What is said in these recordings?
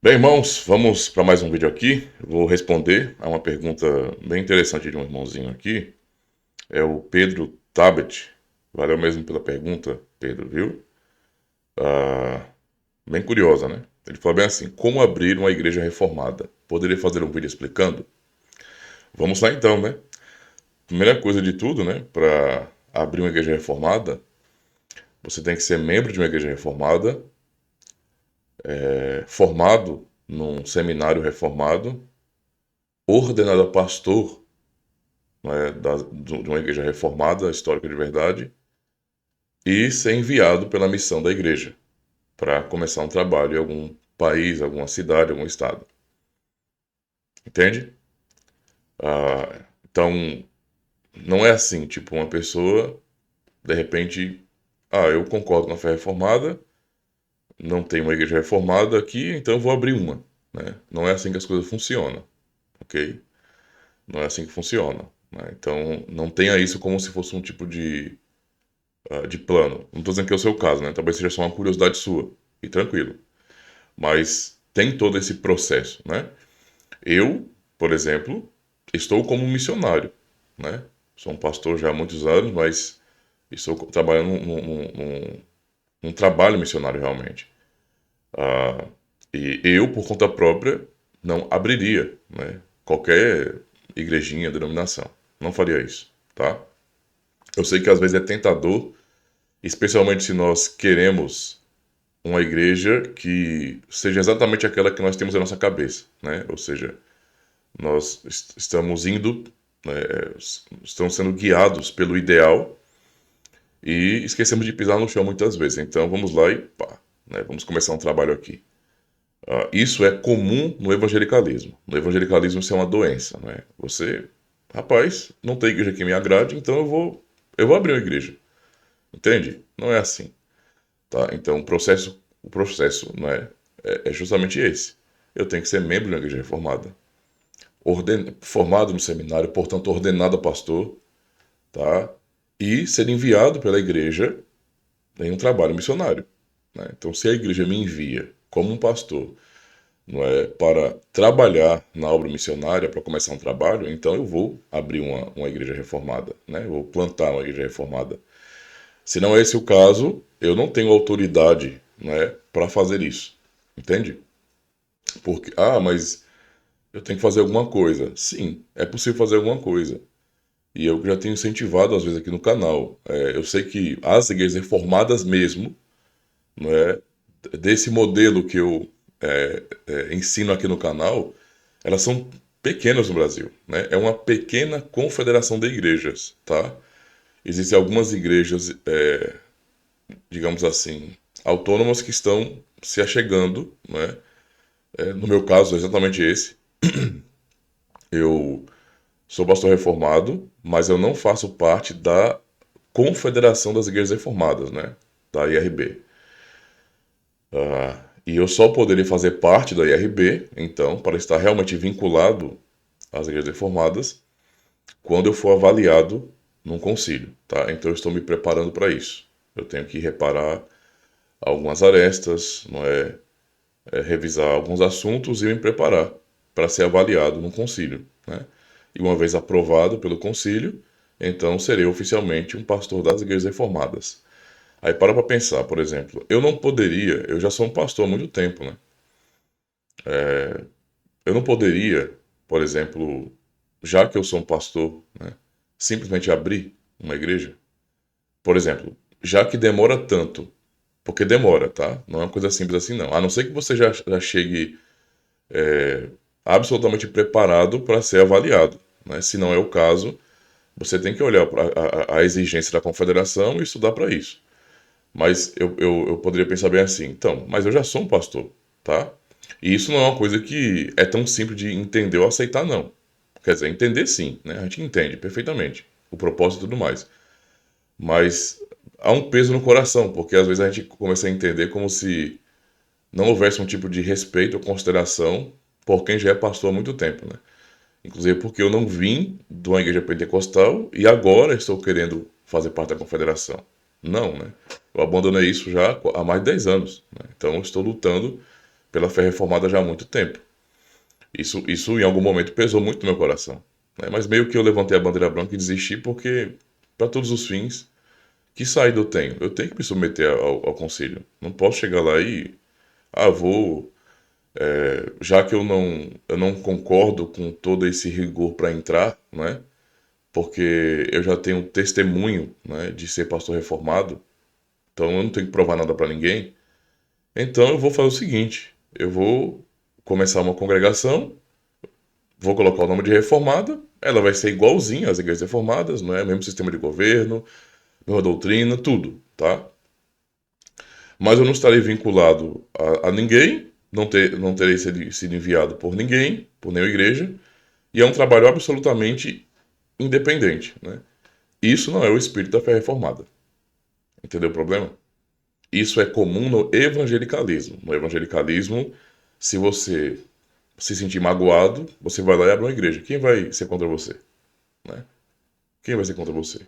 Bem, irmãos, vamos para mais um vídeo aqui. Eu vou responder a uma pergunta bem interessante de um irmãozinho aqui. É o Pedro Tabet. Valeu mesmo pela pergunta, Pedro, viu? Ah, bem curiosa, né? Ele falou bem assim: como abrir uma igreja reformada? Poderia fazer um vídeo explicando? Vamos lá então, né? Primeira coisa de tudo, né? Para abrir uma igreja reformada, você tem que ser membro de uma igreja reformada, formado num seminário reformado, ordenado a pastor, né, de uma igreja reformada, histórica de verdade, e ser enviado pela missão da igreja para começar um trabalho em algum país, alguma cidade, algum estado. Entende? Então, não é assim, tipo, uma pessoa, de repente, eu concordo com a fé reformada, não tem uma igreja reformada aqui, então eu vou abrir uma. Né? Não é assim que as coisas funcionam, ok? Não é assim que funciona. Né? Então, não tenha isso como se fosse um tipo de plano. Não estou dizendo que é o seu caso, né? Talvez seja só uma curiosidade sua. E tranquilo. Mas tem todo esse processo, né? Eu, por exemplo, estou como missionário, né? Sou um pastor já há muitos anos, mas estou trabalhando num trabalho missionário realmente. Ah, e eu, por conta própria, não abriria, né? Qualquer igrejinha, denominação. Não faria isso, tá? Eu sei que às vezes é tentador, especialmente se nós queremos uma igreja que seja exatamente aquela que nós temos na nossa cabeça, né? Ou seja, nós estamos indo, né, estamos sendo guiados pelo ideal e esquecemos de pisar no chão muitas vezes. Então vamos lá e pá, né? Vamos começar um trabalho aqui. Isso é comum no evangelicalismo. No evangelicalismo isso é uma doença, né? Você, rapaz, não tem igreja que me agrade, então eu vou abrir uma igreja. Entende? Não é assim. Tá? Então o processo né, é justamente esse. Eu tenho que ser membro de uma igreja reformada, formado no seminário, portanto ordenado a pastor, tá? E ser enviado pela igreja em um trabalho missionário. Né? Então, se a igreja me envia como um pastor, não é, para trabalhar na obra missionária, para começar um trabalho, então eu vou abrir uma igreja reformada, né? Eu vou plantar uma igreja reformada. Se não é esse o caso, eu não tenho autoridade, né, para fazer isso. Entende? Porque, mas eu tenho que fazer alguma coisa. Sim, é possível fazer alguma coisa. E eu já tenho incentivado, às vezes, aqui no canal. Eu sei que as igrejas reformadas mesmo, né, desse modelo que eu ensino aqui no canal, elas são pequenas no Brasil. Né? É uma pequena confederação de igrejas, tá? Existem algumas igrejas, digamos assim, autônomas que estão se achegando, né? No meu caso, é exatamente esse. Eu sou pastor reformado, mas eu não faço parte da Confederação das Igrejas Reformadas, né? Da IRB. E eu só poderia fazer parte da IRB, então, para estar realmente vinculado às Igrejas Reformadas, quando eu for avaliado num concílio, tá? Então eu estou me preparando para isso. Eu tenho que reparar algumas arestas, não revisar alguns assuntos e me preparar para ser avaliado num concílio, né? E uma vez aprovado pelo concílio, então serei oficialmente um pastor das igrejas reformadas. Aí para pensar, por exemplo, eu não poderia, eu já sou um pastor há muito tempo, né? Eu não poderia, por exemplo, já que eu sou um pastor, né, simplesmente abrir uma igreja. Por exemplo, já que demora tanto, porque demora, tá? Não é uma coisa simples assim, não. A não ser que você já chegue absolutamente preparado para ser avaliado. Né? Se não é o caso, você tem que olhar para a exigência da confederação e estudar para isso. Mas eu poderia pensar bem assim, então, mas eu já sou um pastor, tá? E isso não é uma coisa que é tão simples de entender ou aceitar, não. Quer dizer, entender sim, né? A gente entende perfeitamente o propósito e tudo mais. Mas há um peso no coração, porque às vezes a gente começa a entender como se não houvesse um tipo de respeito ou consideração por quem já é pastor há muito tempo, né? Inclusive porque eu não vim de uma igreja pentecostal e agora estou querendo fazer parte da confederação. Não, né? Eu abandonei isso já há mais de 10 anos. Né? Então eu estou lutando pela fé reformada já há muito tempo. Isso em algum momento pesou muito no meu coração, né? Mas meio que eu levantei a bandeira branca e desisti porque, para todos os fins, que saída eu tenho? Eu tenho que me submeter ao conselho. Não posso chegar lá e, vou, já que eu não concordo com todo esse rigor para entrar, né? Porque eu já tenho testemunho, né, de ser pastor reformado, então eu não tenho que provar nada para ninguém. Então eu vou fazer o seguinte: eu vou começar uma congregação, vou colocar o nome de reformada, ela vai ser igualzinha às igrejas reformadas, não é? Mesmo sistema de governo, mesma doutrina, tudo, tá? Mas eu não estarei vinculado a ninguém, não terei sido enviado por ninguém, por nenhuma igreja, e é um trabalho absolutamente independente, né? Isso não é o espírito da fé reformada. Entendeu o problema? Isso é comum no evangelicalismo. No evangelicalismo, se você se sentir magoado, você vai lá e abre uma igreja. Quem vai ser contra você? Né? Quem vai ser contra você?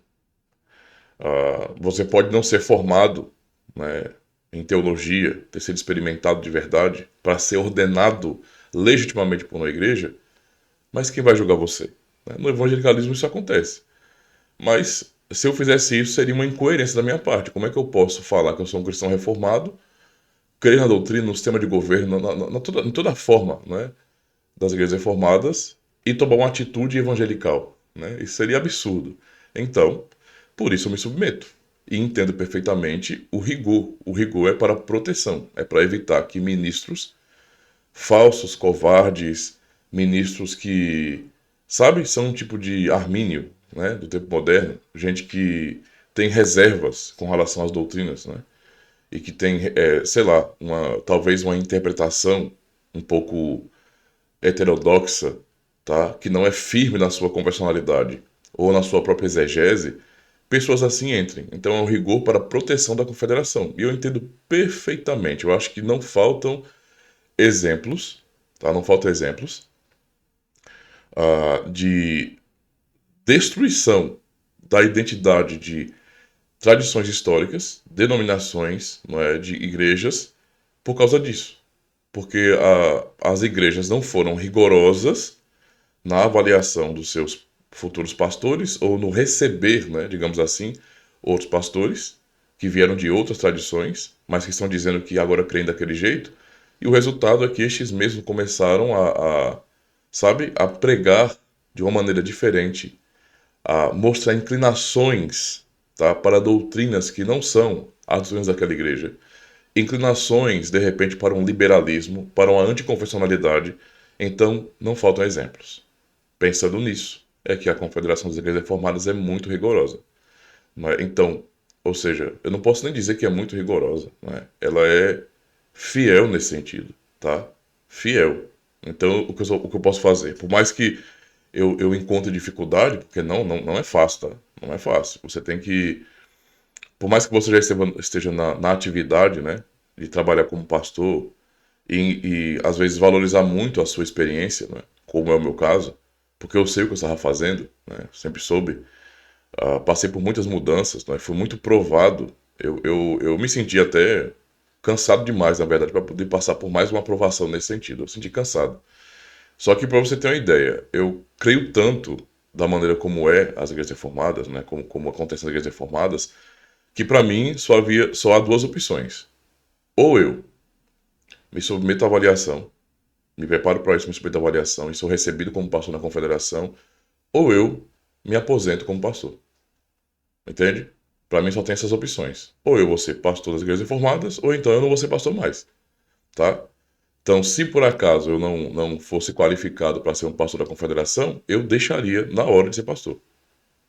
Você pode não ser formado, né, em teologia, ter sido experimentado de verdade, para ser ordenado legitimamente por uma igreja, mas quem vai julgar você? Né? No evangelicalismo isso acontece. Mas se eu fizesse isso, seria uma incoerência da minha parte. Como é que eu posso falar que eu sou um cristão reformado, crer na doutrina, no sistema de governo, em toda a forma, né, das igrejas reformadas e tomar uma atitude evangelical? Né? Isso seria absurdo. Então, por isso eu me submeto. E entendo perfeitamente o rigor. O rigor é para proteção, é para evitar que ministros falsos, covardes, ministros que, sabe, são um tipo de Armínio, né, do tempo moderno, gente que tem reservas com relação às doutrinas, né, e que tem, sei lá, talvez uma interpretação um pouco heterodoxa, tá, que não é firme na sua convencionalidade ou na sua própria exegese, pessoas assim entrem. Então é um rigor para a proteção da confederação. E eu entendo perfeitamente. Eu acho que não faltam exemplos, tá? Não faltam exemplos de destruição da identidade de tradições históricas, denominações, não é, de igrejas, por causa disso. Porque as igrejas não foram rigorosas na avaliação dos seus futuros pastores ou no receber, né, digamos assim, outros pastores que vieram de outras tradições, mas que estão dizendo que agora creem daquele jeito. E o resultado é que estes mesmos começaram sabe, a pregar de uma maneira diferente, a mostrar inclinações, tá, para doutrinas que não são as doutrinas daquela igreja. Inclinações, de repente, para um liberalismo, para uma anticonfessionalidade. Então, não faltam exemplos. Pensando nisso, é que a Confederação das Igrejas Reformadas é muito rigorosa. Não é? Então, ou seja, eu não posso nem dizer que é muito rigorosa. Não é? Ela é fiel nesse sentido, tá? Fiel. Então, o que eu posso fazer? Por mais que eu encontre dificuldade, porque não é fácil, tá? Não é fácil. Você tem que, por mais que você já esteja na atividade, né, de trabalhar como pastor e às vezes valorizar muito a sua experiência, né, como é o meu caso, porque eu sei o que eu estava fazendo, né, sempre soube. Passei por muitas mudanças, né, fui muito provado. Eu me senti até cansado demais, na verdade, para poder passar por mais uma aprovação nesse sentido. Eu senti cansado. Só que para você ter uma ideia, eu creio tanto da maneira como é as igrejas reformadas, né, como acontece nas igrejas reformadas, que para mim só há duas opções. Ou eu me submeto à avaliação, me preparo para isso, me submeto à avaliação e sou recebido como pastor na confederação, ou eu me aposento como pastor. Entende? Para mim só tem essas opções. Ou eu vou ser pastor das igrejas reformadas, ou então eu não vou ser pastor mais, tá? Então, se por acaso eu não fosse qualificado para ser um pastor da confederação, eu deixaria na hora de ser pastor.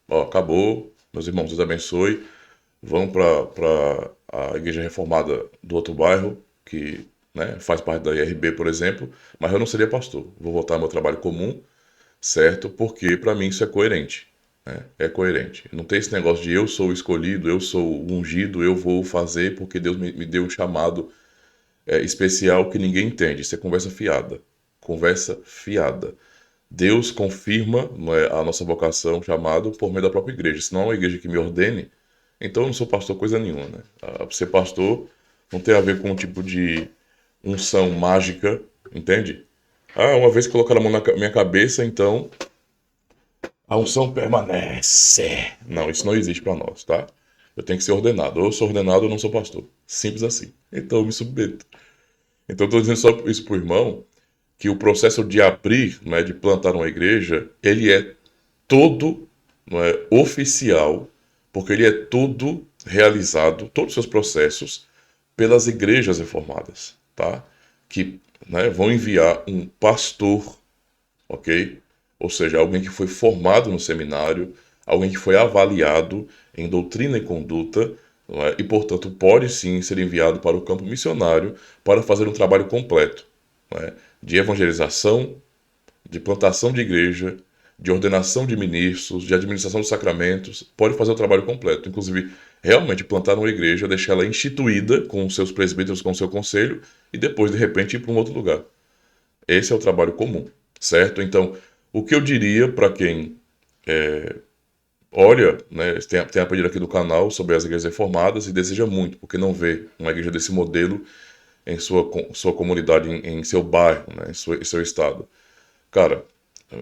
Ó, acabou, meus irmãos, Deus abençoe. Vão para a igreja reformada do outro bairro, que, né, faz parte da IRB, por exemplo, mas eu não seria pastor. Vou voltar ao meu trabalho comum, certo? Porque para mim isso é coerente. Né? É coerente. Não tem esse negócio de eu sou o escolhido, eu sou o ungido, eu vou fazer porque Deus me deu um chamado especial que ninguém entende. Isso é conversa fiada. Conversa fiada. Deus confirma, não é, a nossa vocação, chamado, por meio da própria igreja. Se não é uma igreja que me ordene, então eu não sou pastor coisa nenhuma. Né? Ser pastor não tem a ver com um tipo de unção mágica, entende? Ah, uma vez que colocaram a mão na minha cabeça, então a unção permanece. Não, isso não existe para nós, tá? Eu tenho que ser ordenado. Ou eu sou ordenado ou não sou pastor. Simples assim. Então eu me submeto. Então eu estou dizendo só isso pro irmão, que o processo de abrir, né, de plantar uma igreja, ele é todo, não é, oficial, porque ele é todo realizado, todos os seus processos, pelas igrejas reformadas, tá? Que, né, vão enviar um pastor, ok? Ou seja, alguém que foi formado no seminário, alguém que foi avaliado em doutrina e conduta, não é? E, portanto, pode sim ser enviado para o campo missionário para fazer um trabalho completo, não é? De evangelização, de plantação de igreja, de ordenação de ministros, de administração dos sacramentos, pode fazer o trabalho completo. Inclusive, realmente plantar uma igreja, deixar ela instituída com seus presbíteros, com seu conselho, e depois, de repente, ir para um outro lugar. Esse é o trabalho comum, certo? Então, o que eu diria para quem olha, né, tem aprendido aqui do canal sobre as igrejas reformadas e deseja muito, porque não vê uma igreja desse modelo em sua comunidade, em seu bairro, né, em seu estado. Cara,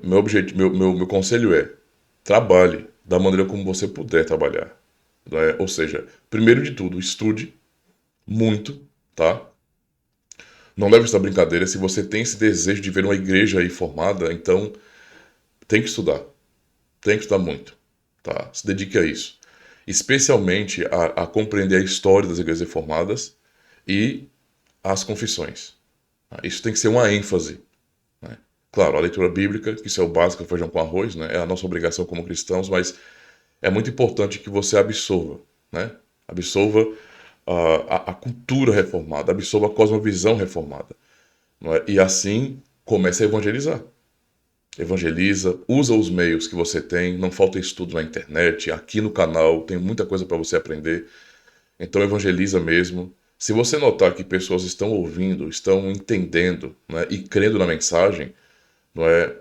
meu conselho é: trabalhe da maneira como você puder trabalhar. Né? Ou seja, primeiro de tudo, estude muito, tá? Não leve essa brincadeira. Se você tem esse desejo de ver uma igreja aí formada, então tem que estudar. Tem que estudar muito, tá? Se dedique a isso. Especialmente a compreender a história das igrejas reformadas e as confissões. Tá? Isso tem que ser uma ênfase. Né? Claro, a leitura bíblica, que isso é o básico, feijão com arroz, né? É a nossa obrigação como cristãos, mas é muito importante que você absorva, né? Absorva a cultura reformada, absorva a cosmovisão reformada. Não é? E assim comece a evangelizar. Evangeliza, usa os meios que você tem, não falta estudo na internet, aqui no canal tem muita coisa para você aprender. Então evangeliza mesmo. Se você notar que pessoas estão ouvindo, estão entendendo, né, e crendo na mensagem, não é,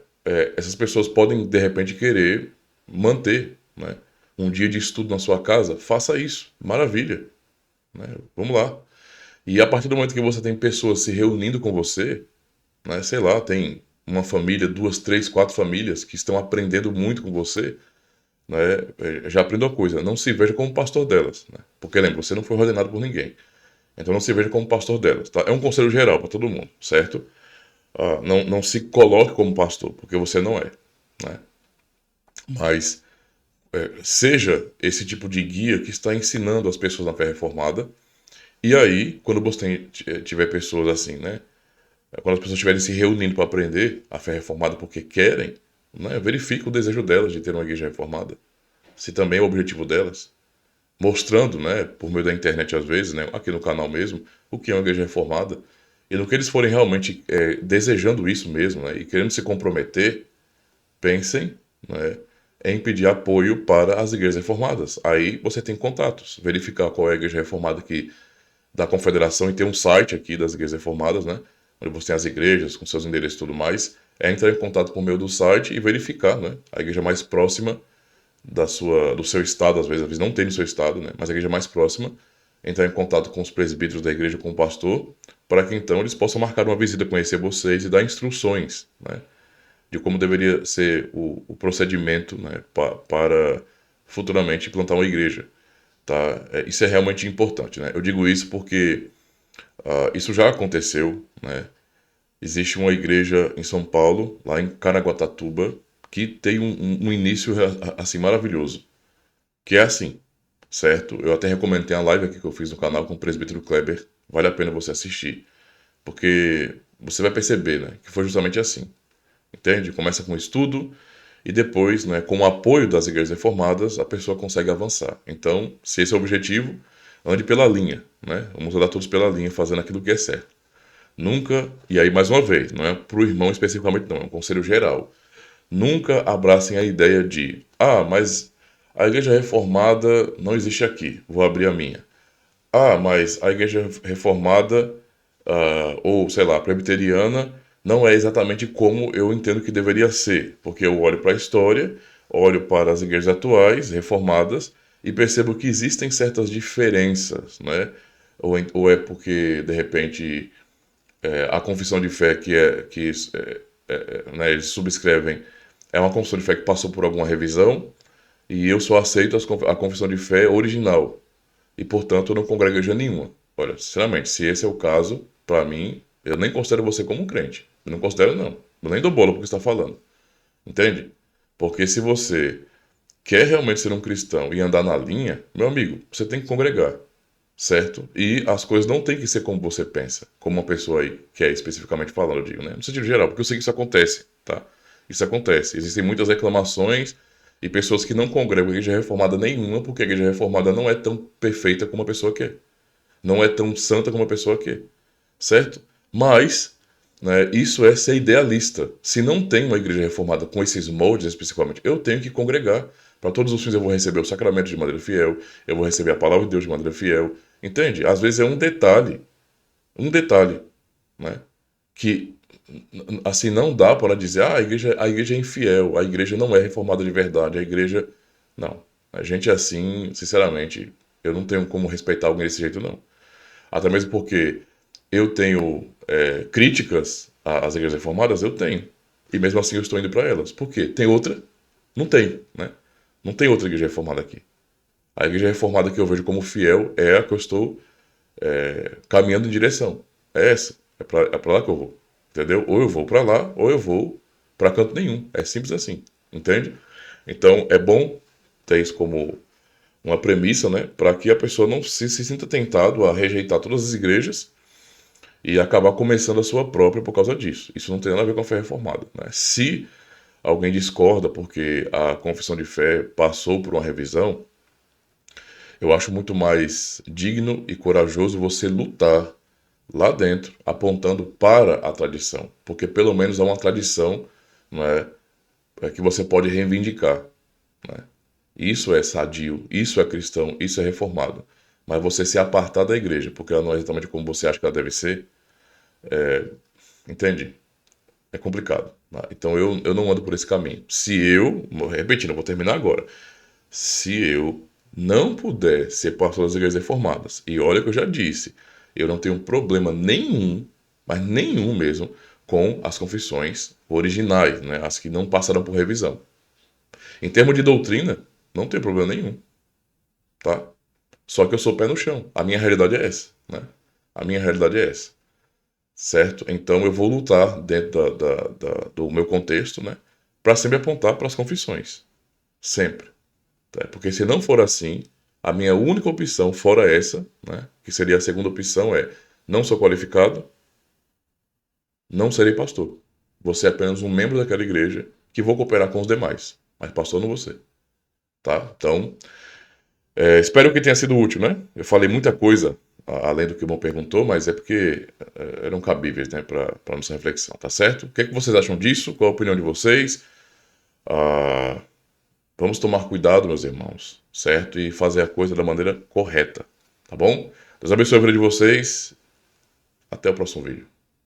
essas pessoas podem de repente querer manter, né, um dia de estudo na sua casa. Faça isso, maravilha, né? Vamos lá. E a partir do momento que você tem pessoas se reunindo com você, né, sei lá, tem uma família, duas, três, quatro famílias que estão aprendendo muito com você, né, já aprendeu a coisa, não se veja como pastor delas, né? Porque lembra, você não foi ordenado por ninguém. Então não se veja como pastor delas, tá? É um conselho geral para todo mundo, certo? Não se coloque como pastor, porque você não é, né? Mas seja esse tipo de guia que está ensinando as pessoas na fé reformada. E aí, quando você tiver pessoas assim, né? Quando as pessoas estiverem se reunindo para aprender a fé reformada porque querem, né? Verifique o desejo delas de ter uma igreja reformada. Se também é o objetivo delas. Mostrando, né, por meio da internet às vezes, né, aqui no canal mesmo, o que é uma igreja reformada. E no que eles forem realmente desejando isso mesmo, né, e querendo se comprometer, pensem, né, em pedir apoio para as igrejas reformadas. Aí você tem contatos, verificar qual é a igreja reformada aqui da confederação, e tem um site aqui das igrejas reformadas, né, onde você tem as igrejas com seus endereços e tudo mais. É entrar em contato por meio do site e verificar, né, a igreja mais próxima do seu estado, às vezes não tem no seu estado, né, mas a igreja mais próxima, entrar em contato com os presbíteros da igreja, com o pastor, para que então eles possam marcar uma visita, conhecer vocês e dar instruções, né, de como deveria ser o procedimento, né, para futuramente plantar uma igreja. Tá? Isso é realmente importante. Né? Eu digo isso porque isso já aconteceu. Né? Existe uma igreja em São Paulo, lá em Caraguatatuba, que tem um início assim maravilhoso. Que é assim, certo? Eu até recomendei a live aqui que eu fiz no canal com o presbítero Kleber. Vale a pena você assistir. Porque você vai perceber, né, que foi justamente assim. Entende? Começa com estudo e depois, né, com o apoio das igrejas reformadas, a pessoa consegue avançar. Então, se esse é o objetivo, ande pela linha, né? Vamos andar todos pela linha, fazendo aquilo que é certo. Nunca, e aí mais uma vez, não é para o irmão especificamente não, é um conselho geral. Nunca abracem a ideia de, mas a igreja reformada não existe aqui, vou abrir a minha. Mas a igreja reformada, ou sei lá, presbiteriana, não é exatamente como eu entendo que deveria ser, porque eu olho para a história, olho para as igrejas atuais, reformadas, e percebo que existem certas diferenças, né? Ou é porque, de repente, a confissão de fé né, eles subscrevem é uma confissão de fé que passou por alguma revisão e eu só aceito a confissão de fé original e, portanto, eu não congrego em igreja nenhuma. Olha, sinceramente, se esse é o caso, para mim, eu nem considero você como um crente. Eu não considero, não. Eu nem dou bola pro que você está falando. Entende? Porque se você quer realmente ser um cristão e andar na linha, meu amigo, você tem que congregar, certo? E as coisas não têm que ser como você pensa, como uma pessoa aí quer especificamente falando, eu digo, né? No sentido geral, porque eu sei que isso acontece, tá? Isso acontece. Existem muitas reclamações e pessoas que não congregam a igreja reformada nenhuma, porque a igreja reformada não é tão perfeita como a pessoa quer. Não é tão santa como a pessoa quer, certo? Mas, né, isso é ser idealista. Se não tem uma igreja reformada com esses moldes especificamente, eu tenho que congregar. Para todos os fins eu vou receber o sacramento de maneira fiel, eu vou receber a palavra de Deus de maneira fiel. Entende? Às vezes é um detalhe, né? Que assim não dá para dizer, a igreja é infiel, a igreja não é reformada de verdade, a igreja não. A gente é assim, sinceramente, eu não tenho como respeitar alguém desse jeito não. Até mesmo porque eu tenho críticas às igrejas reformadas, eu tenho. E mesmo assim eu estou indo para elas. Por quê? Tem outra? Não tem, né? Não tem outra igreja reformada aqui. A igreja reformada que eu vejo como fiel é a que eu estou caminhando em direção. É essa. É pra lá que eu vou. Entendeu? Ou eu vou para lá, ou eu vou para canto nenhum. É simples assim. Entende? Então é bom ter isso como uma premissa, né? Para que a pessoa não se sinta tentado a rejeitar todas as igrejas e acabar começando a sua própria por causa disso. Isso não tem nada a ver com a fé reformada, né? Se alguém discorda porque a confissão de fé passou por uma revisão, eu acho muito mais digno e corajoso você lutar lá dentro, apontando para a tradição, porque pelo menos há uma tradição, não é que você pode reivindicar, né? Isso é sadio, isso é cristão, isso é reformado. Mas você se apartar da igreja, porque ela não é exatamente como você acha que ela deve ser, entende? É complicado, tá? Então eu não ando por esse caminho. Se eu, repetindo, eu vou terminar agora. Se eu não puder ser pastor das igrejas reformadas, e olha que eu já disse, eu não tenho problema nenhum, mas nenhum mesmo, com as confissões originais, né? As que não passaram por revisão. Em termos de doutrina, não tem problema nenhum, tá? Só que eu sou pé no chão. A minha realidade é essa, né? A minha realidade é essa, certo? Então eu vou lutar dentro do meu contexto, né? Para sempre apontar para as confissões. Sempre. Tá? Porque se não for assim, a minha única opção, fora essa, né? Que seria a segunda opção, é não sou qualificado, não serei pastor. Você é apenas um membro daquela igreja que vou cooperar com os demais. Mas pastor não você. Tá? Então, espero que tenha sido útil, né? Eu falei muita coisa além do que o irmão perguntou, mas é porque eram cabíveis, né, para nossa reflexão, tá certo? O que é que vocês acham disso? Qual a opinião de vocês? Ah, vamos tomar cuidado, meus irmãos, certo? E fazer a coisa da maneira correta, tá bom? Deus abençoe a vida de vocês. Até o próximo vídeo.